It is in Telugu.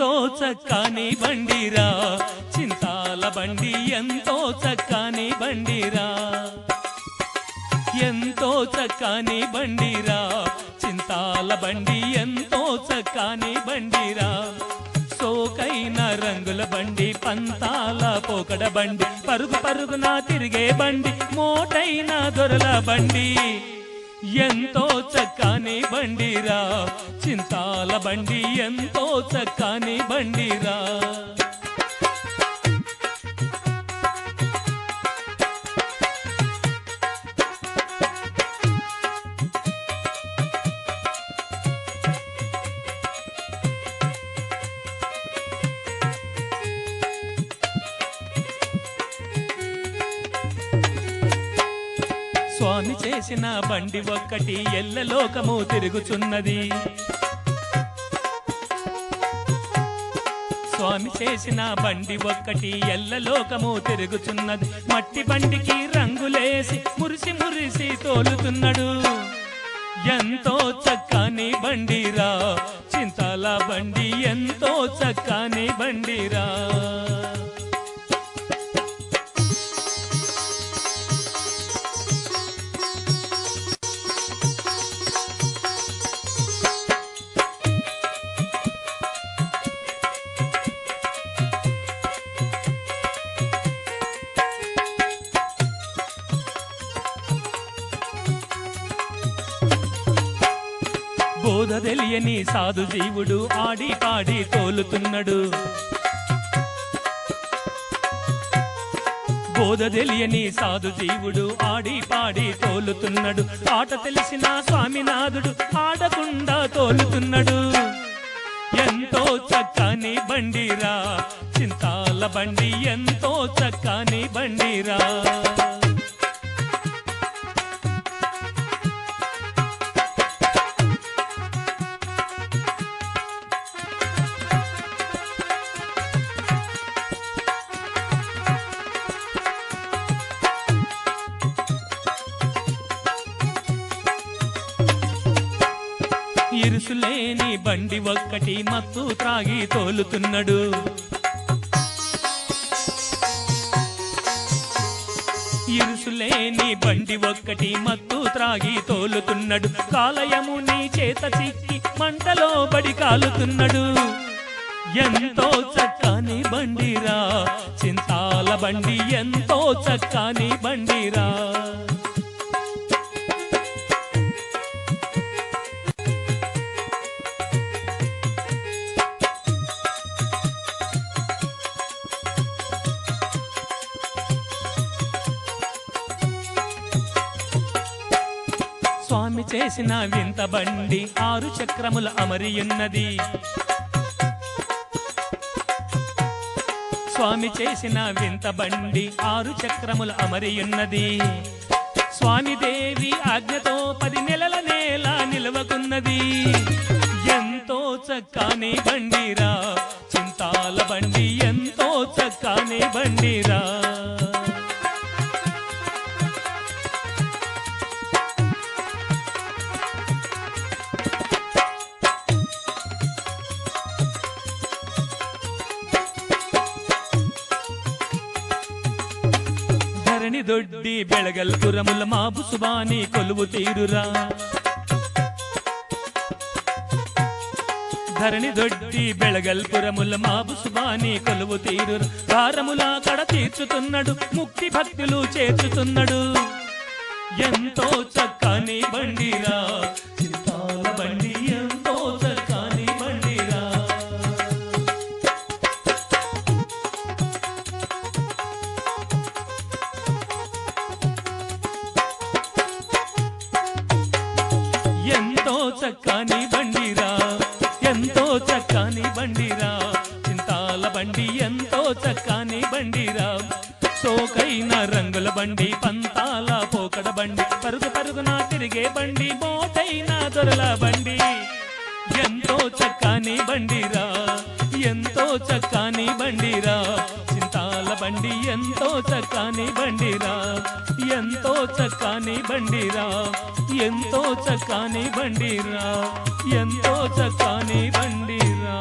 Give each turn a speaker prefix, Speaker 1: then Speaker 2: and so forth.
Speaker 1: ఎంతో చక్కని బండిరా చింతాల బండి ఎంతో చక్కని బండిరా ఎంతో చక్కని బండిరా చింతాల బండి ఎంతో చక్కని బండిరా సోకైన రంగుల బండి పంతాల పోకడ బండి పరుగు పరుగున తిరిగే బండి మోటైన దొరల బండి ఎంతో చక్కని బండిరా చింతాల బండి ఎంతో చక్కని బండిరా స్వామి చేసిన బండి ఒక్కటి ఎల్లలోకము తిరుగుచున్నది స్వామి చేసిన బండి ఒక్కటి ఎల్లలోకము తిరుగుచున్నది మట్టి బండికి రంగులేసి మురిసి మురిసి తోలుతున్నాడు ఎంతో చక్కని బండిరా చింతాల బండి ఎంతో చక్కని బండిరా బోధ తెలియని సాధు జీవుడు ఆడి పాడి తోలుతున్నాడు బోధ తెలియని సాధు జీవుడు ఆడి పాడి తోలుతున్నాడు ఆట తెలిసిన స్వామినాథుడు ఆడకుండా తోలుతున్నాడు ఎంతో చక్కని బండిరా చింతాల బండి ఎంతో చక్కని బండిరా ఇరుసులేని బండి ఒక్కటి మత్తు త్రాగి తోలుతున్నాడు ఇరుసులేని బండి ఒక్కటి మత్తు త్రాగి తోలుతున్నాడు కాలయముని చేత చిక్కి మంటలో బడి కాలుతున్నాడు ఎంతో చక్కని బండిరా చింతాల బండి ఎంతో చక్కని బండిరా స్వామి చేసిన వింత బండి 6 చక్రముల అమరియున్నది స్వామి చేసిన వింత బండి 6 చక్రముల అమరియున్నది స్వామి దేవి ఆజ్ఞతో 10 నెలల నేల నిలవకున్నది ఎంతో చక్కని బండిరా చింతాల బండి ఎంతో చక్కని బండిరా ధరణి దొడ్డి బెళగల్పురముల మాబు సుబాని కొలువు తీరురా ధరణి దొడ్డి బెళగల్పురముల మాబు సుబాని కొలువు తీరురా భారముల కడ తీర్చుతున్నాడు ముక్తి భక్తులు చేర్చుతున్నాడు ఎంతో చక్కని బండిరా చింతాల బండి ఎంతో చక్కని బండిరా ఎంతో చక్కని బండిరా ఎంతో చక్కని బండిరా చింతాల బండి ఎంతో చక్కని బండిరా సోకైన రంగుల బండి పంతాల పోకడ బండి పరుగు పరుగున తిరిగే బండి మోటైన దొరల బండి ఎంతో చక్కని బండిరా ఎంతో చక్కని బండిరా చింతాల బండి ఎంతో చక్కని బండిరా ఎంతో చక్కని బండిరా ఎంతో చక్కని బండిరా ఎంతో చక్కని బండిరా